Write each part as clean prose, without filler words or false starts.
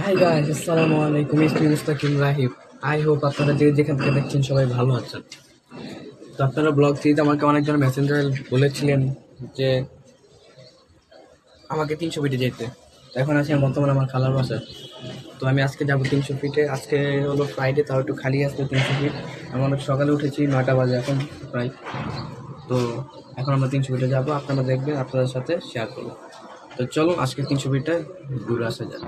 High guys, আসসালামু আলাইকুম। It's me Mustakim Rahib. I hope আপনারা যে যেখান থেকে দেখছেন সবাই ভালো আছেন। তো আপনারা ব্লগ থ্রিতে আমাকে অনেকজন মেসেঞ্জারে বলেছিলেন যে আমাকে 300 ফিটে যেতে। তো এখন আছি আমি বর্তমানে আমার খালার বাসায়। তো আমি আজকে যাবো 300 ফিটে। আজকে হলো ফ্রাইডে, তাও একটু খালি আসবে 300 ফিট। আমি অনেক সকালে উঠেছি, 9টা বাজে এখন প্রায়। তো এখন আমরা 300 ফিটে যাবো, আপনারা দেখবেন, আপনাদের সাথে শেয়ার করবো। তো চলুন আজকে 300 ফিটে ঘুরে আসা যাক।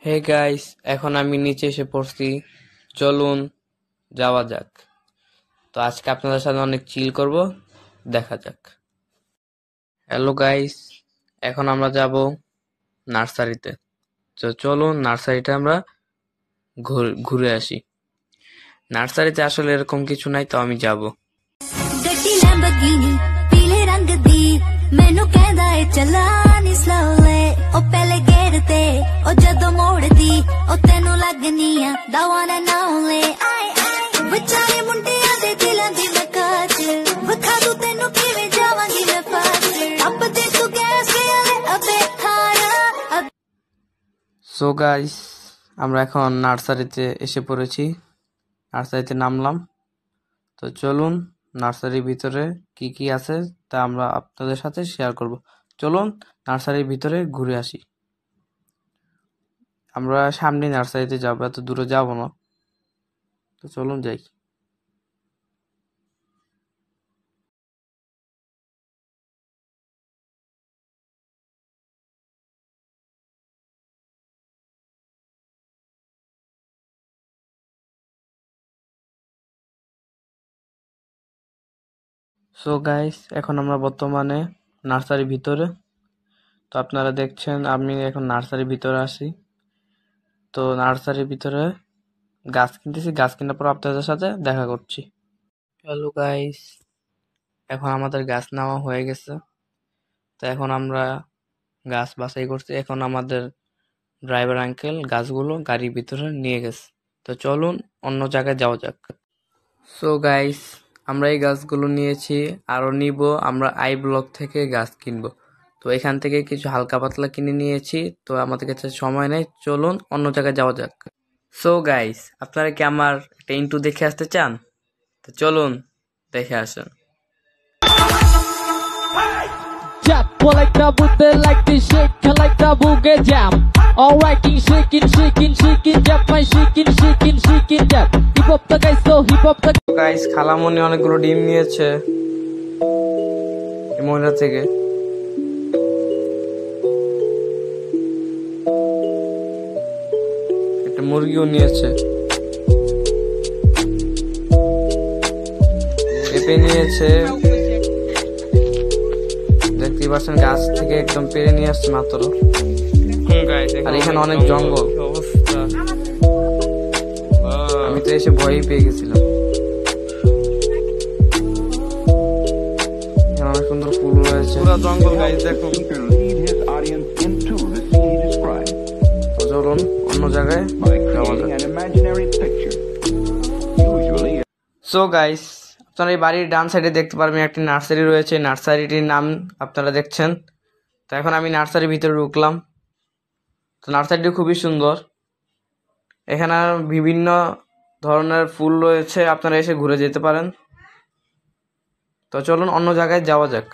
হে গাইস, এখন আমি নিচে এসে পড়ছি। চলুন যাওয়া যাক। তো আজকে আপনাদের সাথে অনেক চিল করব, দেখা যাক। হ্যালো গাইস, এখন আমরা যাব নার্সারিতে। তো চলুন নার্সারিতে আমরা ঘুরে আসি। নার্সারিতে আসলে এরকম কিছু নাই, তো আমি যাব। ਗੱਡੀ ਲੈਂਬਰਗਿਨੀ ਪੀਲੇ ਰੰਗ ਦੀ ਮੈਨੂੰ ਕਹਿੰਦਾ ਏ ਚੱਲਾ ਨੀ ਸਲੋਲੇ ਉਹ ਪਹਿਲੇ ਗੇੜ ਤੇ ਉਹ ਜਦੋਂ ਮੋੜਦੀ ਉਹ ਤੈਨੂੰ ਲੱਗਨੀ ਆ ਦਵਾ ਨਾ ਨਾਲੇ ਆਏ ਆਏ ਵਿਚਾਰੇ ਮੁੰਡਿਆਂ ਦੇ ਦਿਲਾਂ ਦੀ ਮੈਂ ਕਾਚ ਵਿਖਾ ਦੂ ਤੈਨੂੰ ਕਿਵੇਂ ਜਾਵਾਂਗੀ ਮੈਂ ਪਾਸ ਅੱਬ ਦੇ ਤੂੰ ਗੈਸ ਵਾਲੇ ਅਬੇ ਖਾਰਾ সো গাইস, আমরা এখন নার্সারিতে এসে পড়েছি। নার্সারিতে নামলাম। তো চলুন নার্সারির ভিতরে কি কি আছে তা আমরা আপনাদের সাথে শেয়ার করব। চলুন নার্সারির ভিতরে ঘুরে আসি। আমরা সামনে নার্সারিতে যাবো, এত দূরে যাব না। তো চলুন যাই। সো গাইস, এখন আমরা বর্তমানে নার্সারির ভিতরে। তো আপনারা দেখছেন আমি এখন নার্সারির ভিতরে আছি। তো নার্সারির ভিতরে গাছ কিনতেছি, গাছ কেনার পর আপনাদের সাথে দেখা করছি। হ্যালো গাইস, এখন আমাদের গাছ নেওয়া হয়ে গেছে। তো এখন আমরা গাছ বাছাই করছি। এখন আমাদের ড্রাইভার আঙ্কেল গাছগুলো গাড়ির ভিতরে নিয়ে গেছে। তো চলুন অন্য জায়গায় যাওয়া যাক। সো গাইস, আমরা এই গাছগুলো নিয়েছি, আরো নিব। আমরা আই ব্লক থেকে গাছ কিনবো। তো এখান থেকে কিছু হালকা পাতলা কিনে নিয়েছি। তো আমাদের কাছে সময় নেই, চলুন অন্য জায়গায় যাওয়া যাক। সো গাইস, আপনারা কি আমার একটা ইন্টু দেখে আসতে চান? তো চলুন দেখে আসেন। Jack, pull like the boot, like the shake, like the boogie jam. Alright, shaking, Jack, my shaking, Jack. Hip hop the guys, so hip hop the. Guys, খালামণি অনেকগুলো ডিম নিয়েছে এই মহিলা থেকে। একটা মুরগিও নিয়েছে, পেঁপে নিয়েছে। দেখতেই পাচ্ছেন গাছ থেকে একদম পেরে নিয়ে আসছে মাত্র। আর এখানে অনেক জঙ্গল অবস্থা, আমি তো এসে ভয়ই পেয়ে গেছিলাম। এখানে অনেক সুন্দর ফুল রয়েছে, পুরো জঙ্গল গাইস দেখুন। তো চলুন অন্য জায়গায় যাওয়া যাক। সো গাইস, আপনারা এই বাড়ির ডান সাইডে দেখতে পারবেন একটি নার্সারি রয়েছে। নার্সারিটির নাম আপনারা দেখছেন। তো এখন আমি নার্সারির ভিতরে ঢুকলাম। তো নার্সারিটি খুবই সুন্দর। এখানে বিভিন্ন ধরনের ফুল রয়েছে, আপনারা এসে ঘুরে যেতে পারেন। তো চলুন অন্য জায়গায় যাওয়া যাক।